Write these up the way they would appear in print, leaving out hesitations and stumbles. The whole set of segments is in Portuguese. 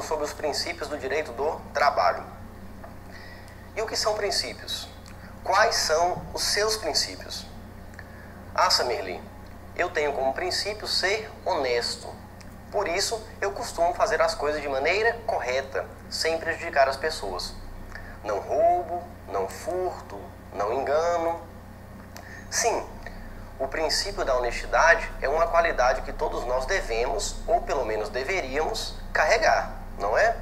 sobre os princípios do direito do trabalho. E o que são princípios? Quais são os seus princípios? Samirli, eu tenho como princípio ser honesto. Por isso, eu costumo fazer as coisas de maneira correta, sem prejudicar as pessoas. Não roubo, não furto, não engano. Sim, o princípio da honestidade é uma qualidade que todos nós devemos, ou pelo menos deveríamos, carregar, não é?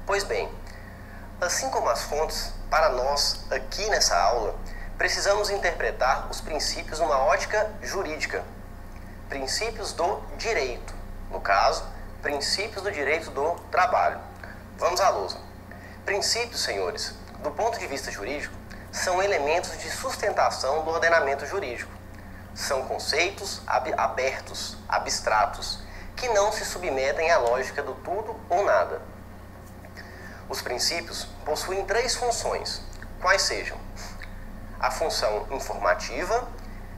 Pois bem, assim como as fontes, para nós, aqui nessa aula, precisamos interpretar os princípios numa ótica jurídica. Princípios do direito. No caso, princípios do direito do trabalho. Vamos à lousa. Princípios, senhores, do ponto de vista jurídico, são elementos de sustentação do ordenamento jurídico. São conceitos abertos, abstratos, que não se submetem à lógica do tudo ou nada. Os princípios possuem 3 funções, quais sejam: a função informativa,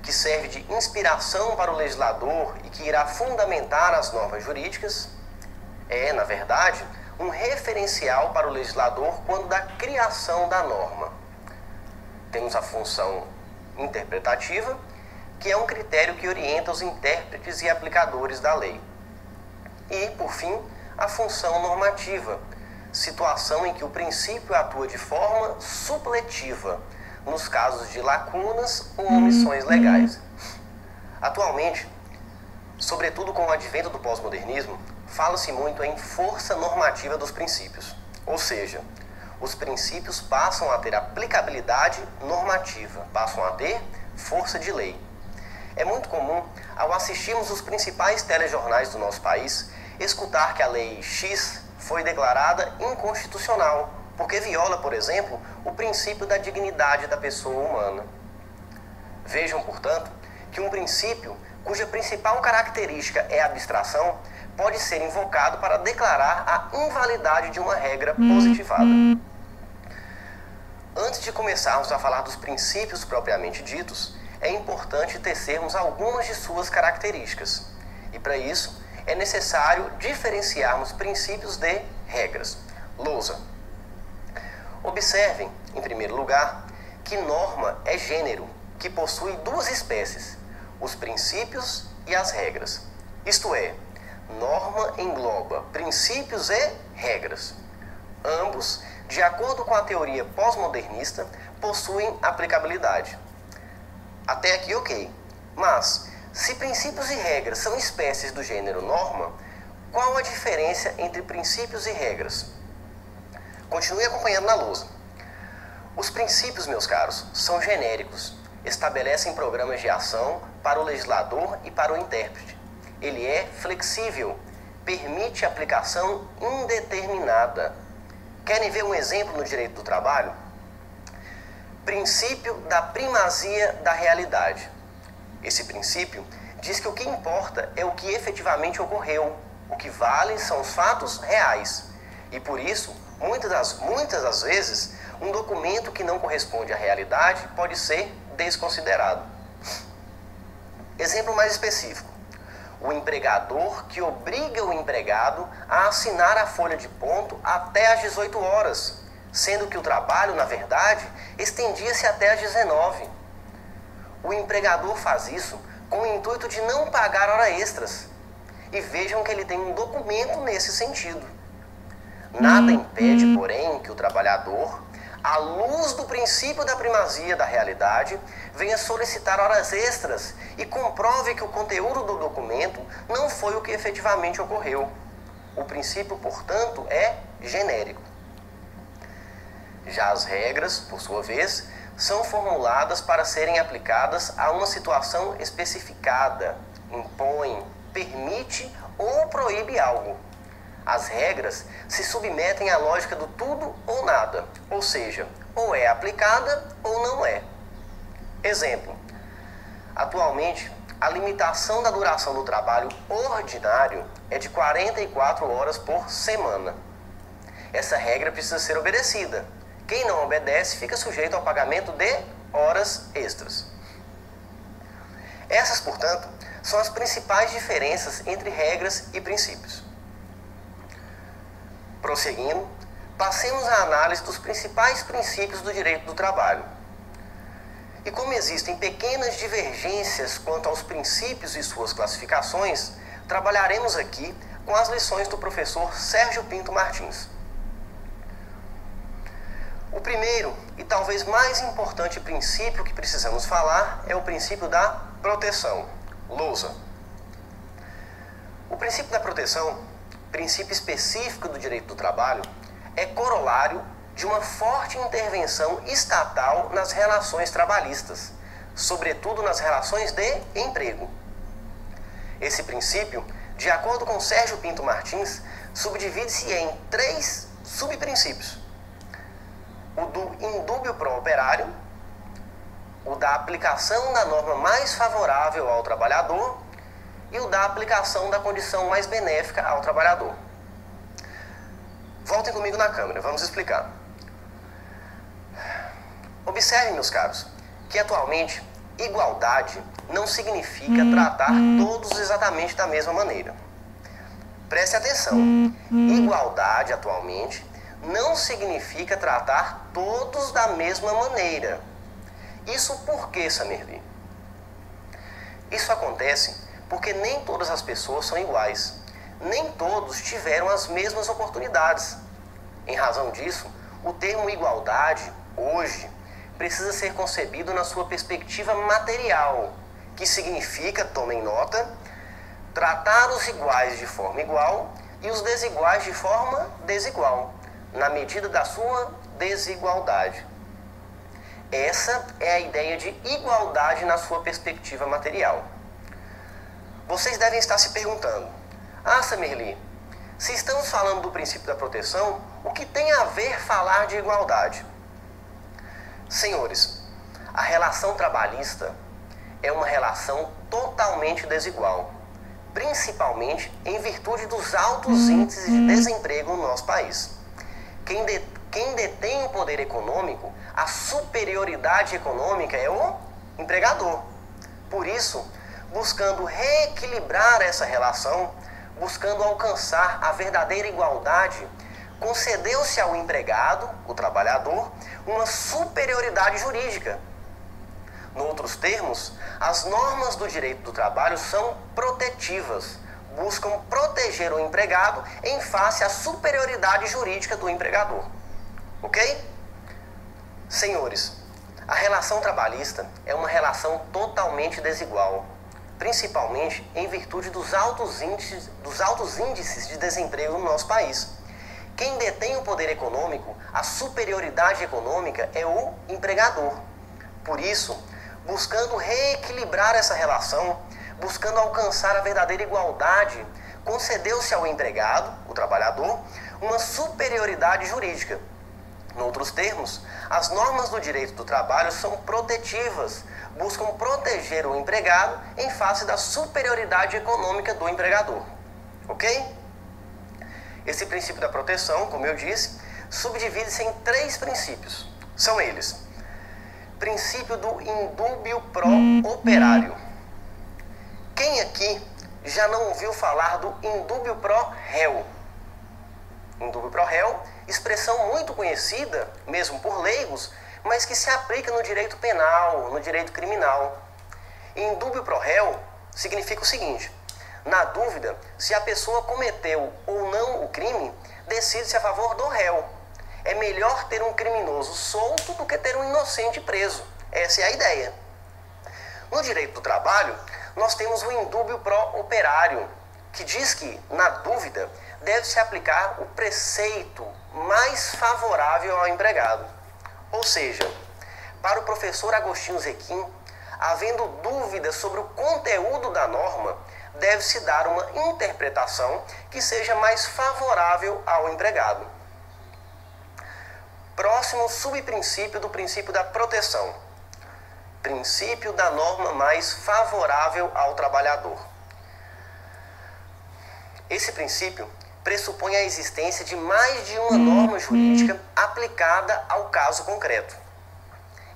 que serve de inspiração para o legislador e que irá fundamentar as normas jurídicas, é, na verdade, um referencial para o legislador quando da criação da norma. Temos a função interpretativa, que é um critério que orienta os intérpretes e aplicadores da lei. E, por fim, a função normativa, situação em que o princípio atua de forma supletiva, nos casos de lacunas ou omissões legais. Atualmente, sobretudo com o advento do pós-modernismo, fala-se muito em força normativa dos princípios, ou seja, os princípios passam a ter aplicabilidade normativa, passam a ter força de lei. É muito comum, ao assistirmos os principais telejornais do nosso país, escutar que a Lei X foi declarada inconstitucional, porque viola, por exemplo, o princípio da dignidade da pessoa humana. Vejam, portanto, que um princípio cuja principal característica é a abstração pode ser invocado para declarar a invalidade de uma regra positivada. Antes de começarmos a falar dos princípios propriamente ditos, é importante tecermos algumas de suas características. E para isso, é necessário diferenciarmos princípios de regras. Lousa. Observem, em primeiro lugar, que norma é gênero, que possui 2 espécies, os princípios e as regras. Isto é, norma engloba princípios e regras. Ambos, de acordo com a teoria pós-modernista, possuem aplicabilidade. Até aqui ok, mas se princípios e regras são espécies do gênero norma, qual a diferença entre princípios e regras? Continue acompanhando na lousa. Os princípios, meus caros, são genéricos, estabelecem programas de ação para o legislador e para o intérprete. Ele é flexível, permite aplicação indeterminada. Querem ver um exemplo no direito do trabalho? Princípio da primazia da realidade. Esse princípio diz que o que importa é o que efetivamente ocorreu. O que vale são os fatos reais. E por isso, muitas das vezes, um documento que não corresponde à realidade pode ser desconsiderado. Exemplo mais específico. O empregador que obriga o empregado a assinar a folha de ponto até às 18 horas, sendo que o trabalho, na verdade, estendia-se até às 19. O empregador faz isso com o intuito de não pagar horas extras. E vejam que ele tem um documento nesse sentido. Nada impede, porém, que o trabalhador, à luz do princípio da primazia da realidade, venha solicitar horas extras e comprove que o conteúdo do documento não foi o que efetivamente ocorreu. O princípio, portanto, é genérico. Já as regras, por sua vez, são formuladas para serem aplicadas a uma situação especificada, impõe, permite ou proíbe algo. As regras se submetem à lógica do tudo ou nada, ou seja, ou é aplicada ou não é. Exemplo, atualmente, a limitação da duração do trabalho ordinário é de 44 horas por semana. Essa regra precisa ser obedecida. Quem não obedece fica sujeito ao pagamento de horas extras. Essas, portanto, são as principais diferenças entre regras e princípios. Prosseguindo, passemos à análise dos principais princípios do direito do trabalho. E como existem pequenas divergências quanto aos princípios e suas classificações, trabalharemos aqui com as lições do professor Sérgio Pinto Martins. O primeiro e talvez mais importante princípio que precisamos falar é o princípio da proteção, lousa. O princípio da proteção, princípio específico do direito do trabalho, é corolário de uma forte intervenção estatal nas relações trabalhistas, sobretudo nas relações de emprego. Esse princípio, de acordo com Sérgio Pinto Martins, subdivide-se em 3 subprincípios: o do indúbio pro operário, o da aplicação da norma mais favorável ao trabalhador e o da aplicação da condição mais benéfica ao trabalhador. Voltem comigo na câmera, vamos explicar. Observem, meus caros, que atualmente igualdade não significa tratar todos exatamente da mesma maneira. Preste atenção, igualdade atualmente não significa tratar todos da mesma maneira. Isso por quê, Samerli? Isso acontece porque nem todas as pessoas são iguais. Nem todos tiveram as mesmas oportunidades. Em razão disso, o termo igualdade, hoje, precisa ser concebido na sua perspectiva material, que significa, tomem nota, tratar os iguais de forma igual e os desiguais de forma desigual, na medida da sua desigualdade. Essa é a ideia de igualdade na sua perspectiva material. Vocês devem estar se perguntando: ah, Samerli, se estamos falando do princípio da proteção, o que tem a ver falar de igualdade? Senhores, a relação trabalhista é uma relação totalmente desigual, principalmente em virtude dos altos índices de desemprego no nosso país. Quem detém o poder econômico, a superioridade econômica é o empregador. Por isso, buscando reequilibrar essa relação, buscando alcançar a verdadeira igualdade, concedeu-se ao empregado, o trabalhador, uma superioridade jurídica. Noutros termos, as normas do direito do trabalho são protetivas, buscam proteger o empregado em face à superioridade jurídica do empregador. Ok? Senhores, a relação trabalhista é uma relação totalmente desigual, principalmente em virtude dos altos índices de desemprego no nosso país. Quem detém o poder econômico, a superioridade econômica, é o empregador. Por isso, buscando reequilibrar essa relação, buscando alcançar a verdadeira igualdade, concedeu-se ao empregado, o trabalhador, uma superioridade jurídica. Noutros termos, as normas do direito do trabalho são protetivas, buscam proteger o empregado em face da superioridade econômica do empregador. Ok? Esse princípio da proteção, como eu disse, subdivide-se em 3 princípios. São eles: princípio do indúbio pro operário. Quem aqui já não ouviu falar do indúbio pro réu? Indúbio pro réu, expressão muito conhecida, mesmo por leigos, mas que se aplica no direito penal, no direito criminal. Indúbio pro réu significa o seguinte: na dúvida, se a pessoa cometeu ou não o crime, decide-se a favor do réu. É melhor ter um criminoso solto do que ter um inocente preso. Essa é a ideia. No direito do trabalho, nós temos o indúbio pro operário, que diz que, na dúvida, deve-se aplicar o preceito mais favorável ao empregado. Ou seja, para o professor Agostinho Zequim, havendo dúvida sobre o conteúdo da norma, deve-se dar uma interpretação que seja mais favorável ao empregado. Próximo subprincípio do princípio da proteção: princípio da norma mais favorável ao trabalhador. Esse princípio pressupõe a existência de mais de uma norma jurídica aplicada ao caso concreto.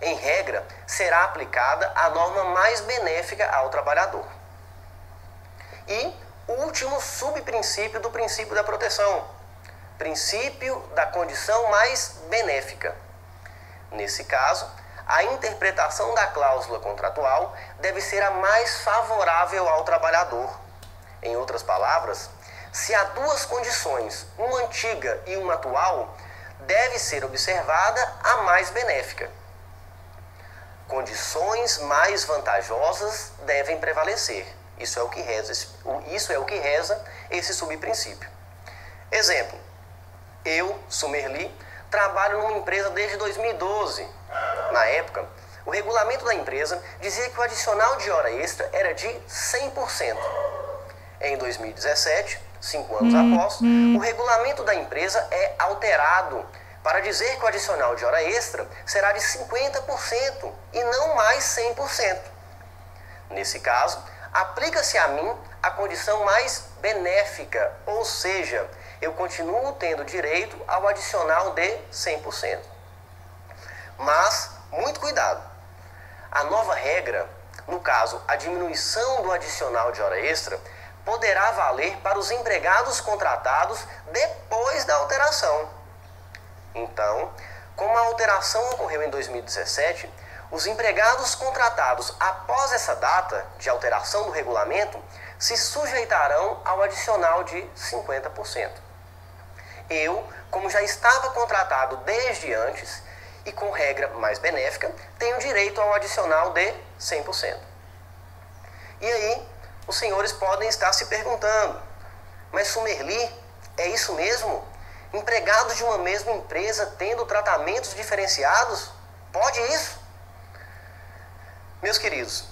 Em regra, será aplicada a norma mais benéfica ao trabalhador. E último subprincípio do princípio da proteção: princípio da condição mais benéfica. Nesse caso, a interpretação da cláusula contratual deve ser a mais favorável ao trabalhador. Em outras palavras, se há duas condições, uma antiga e uma atual, deve ser observada a mais benéfica. Condições mais vantajosas devem prevalecer. Isso é o que reza esse subprincípio. Exemplo, eu, Sumerli, trabalho numa empresa desde 2012. Na época, o regulamento da empresa dizia que o adicional de hora extra era de 100%. Em 2017, 5 anos após, o regulamento da empresa é alterado para dizer que o adicional de hora extra será de 50% e não mais 100%. Nesse caso, aplica-se a mim a condição mais benéfica, ou seja, eu continuo tendo direito ao adicional de 100%. Mas, muito cuidado, a nova regra, no caso, a diminuição do adicional de hora extra, poderá valer para os empregados contratados depois da alteração. Então, como a alteração ocorreu em 2017, os empregados contratados após essa data de alteração do regulamento se sujeitarão ao adicional de 50%. Eu, como já estava contratado desde antes e com regra mais benéfica, tenho direito ao adicional de 100%. E aí, os senhores podem estar se perguntando, mas Sumerli, é isso mesmo? Empregados de uma mesma empresa tendo tratamentos diferenciados? Pode isso? Meus queridos,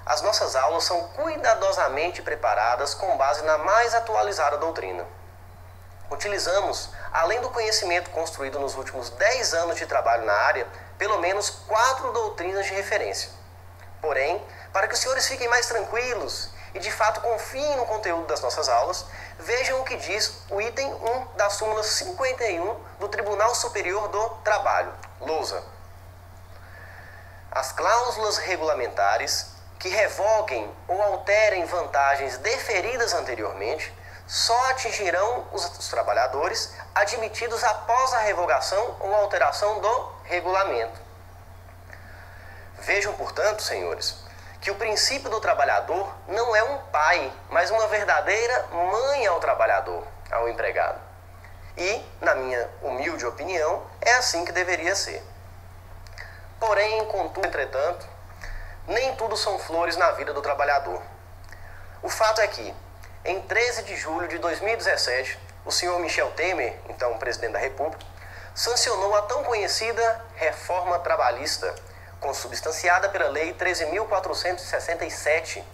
as nossas aulas são cuidadosamente preparadas com base na mais atualizada doutrina. Utilizamos, além do conhecimento construído nos últimos 10 anos de trabalho na área, pelo menos 4 doutrinas de referência. Porém, para que os senhores fiquem mais tranquilos e de fato confiem no conteúdo das nossas aulas, vejam o que diz o item 1 da súmula 51 do Tribunal Superior do Trabalho, lousa. As cláusulas regulamentares que revoguem ou alterem vantagens deferidas anteriormente só atingirão os trabalhadores admitidos após a revogação ou alteração do regulamento. Vejam, portanto, senhores, que o princípio do trabalhador não é um pai, mas uma verdadeira mãe ao trabalhador, ao empregado. E, na minha humilde opinião, é assim que deveria ser. Porém, contudo, entretanto, nem tudo são flores na vida do trabalhador. O fato é que, em 13 de julho de 2017, o senhor Michel Temer, então presidente da República, sancionou a tão conhecida reforma trabalhista, consubstanciada pela Lei 13.467.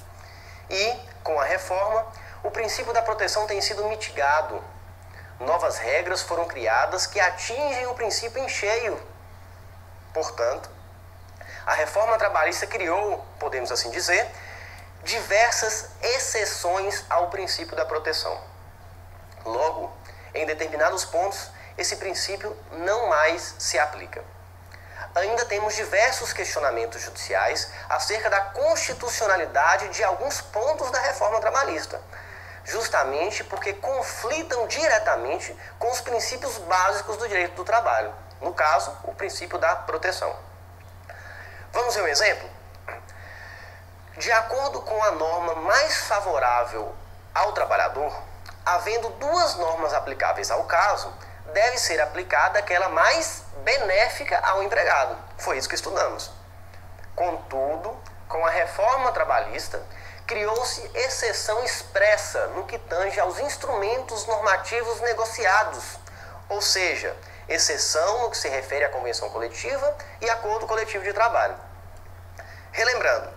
E, com a reforma, o princípio da proteção tem sido mitigado. Novas regras foram criadas que atingem o princípio em cheio. Portanto, a reforma trabalhista criou, podemos assim dizer, diversas exceções ao princípio da proteção. Logo, em determinados pontos, esse princípio não mais se aplica. Ainda temos diversos questionamentos judiciais acerca da constitucionalidade de alguns pontos da reforma trabalhista, justamente porque conflitam diretamente com os princípios básicos do direito do trabalho, no caso, o princípio da proteção. Vamos ver um exemplo? De acordo com a norma mais favorável ao trabalhador, havendo duas normas aplicáveis ao caso, deve ser aplicada aquela mais benéfica ao empregado. Foi isso que estudamos. Contudo, com a reforma trabalhista, criou-se exceção expressa no que tange aos instrumentos normativos negociados, ou seja, exceção no que se refere à convenção coletiva e acordo coletivo de trabalho. Relembrando,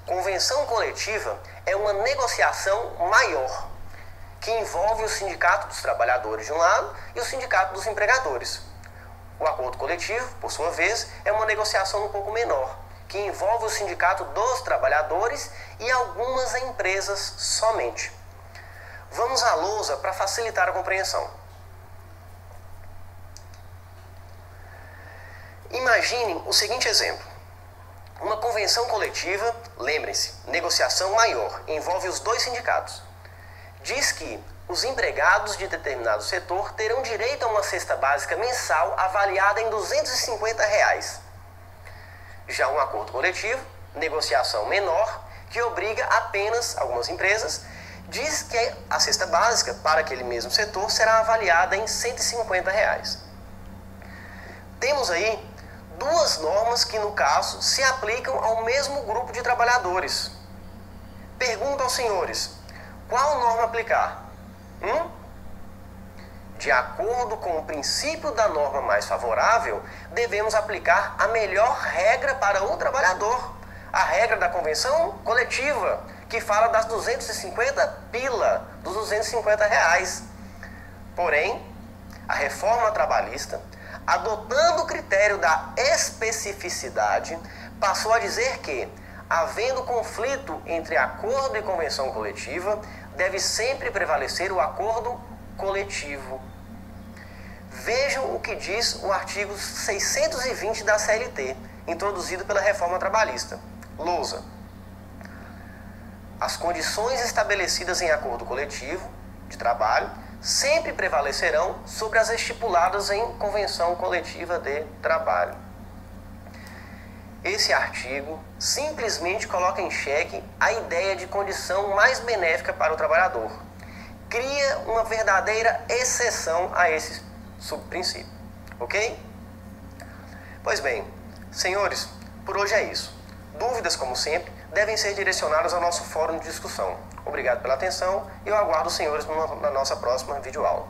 convenção coletiva é uma negociação maior, que envolve o sindicato dos trabalhadores de um lado e o sindicato dos empregadores. O acordo coletivo, por sua vez, é uma negociação um pouco menor, que envolve o sindicato dos trabalhadores e algumas empresas somente. Vamos à lousa para facilitar a compreensão. Imaginem o seguinte exemplo. Uma convenção coletiva, lembrem-se, negociação maior, envolve os dois sindicatos. Diz que os empregados de determinado setor terão direito a uma cesta básica mensal avaliada em R$ 250. Já um acordo coletivo, negociação menor, que obriga apenas algumas empresas, diz que a cesta básica para aquele mesmo setor será avaliada em R$ 150. Temos aí duas normas que, no caso, se aplicam ao mesmo grupo de trabalhadores. Pergunto aos senhores, qual norma aplicar? De acordo com o princípio da norma mais favorável, devemos aplicar a melhor regra para o trabalhador, a regra da convenção coletiva, que fala das 250 pila, dos 250 reais. Porém, a reforma trabalhista, adotando o critério da especificidade, passou a dizer que, havendo conflito entre acordo e convenção coletiva, deve sempre prevalecer o acordo coletivo. Vejam o que diz o artigo 620 da CLT, introduzido pela reforma trabalhista. Lousa. As condições estabelecidas em acordo coletivo de trabalho sempre prevalecerão sobre as estipuladas em convenção coletiva de trabalho. Esse artigo simplesmente coloca em xeque a ideia de condição mais benéfica para o trabalhador. Cria uma verdadeira exceção a esse subprincípio. Ok? Pois bem, senhores, por hoje é isso. Dúvidas, como sempre, devem ser direcionadas ao nosso fórum de discussão. Obrigado pela atenção e eu aguardo os senhores na nossa próxima videoaula.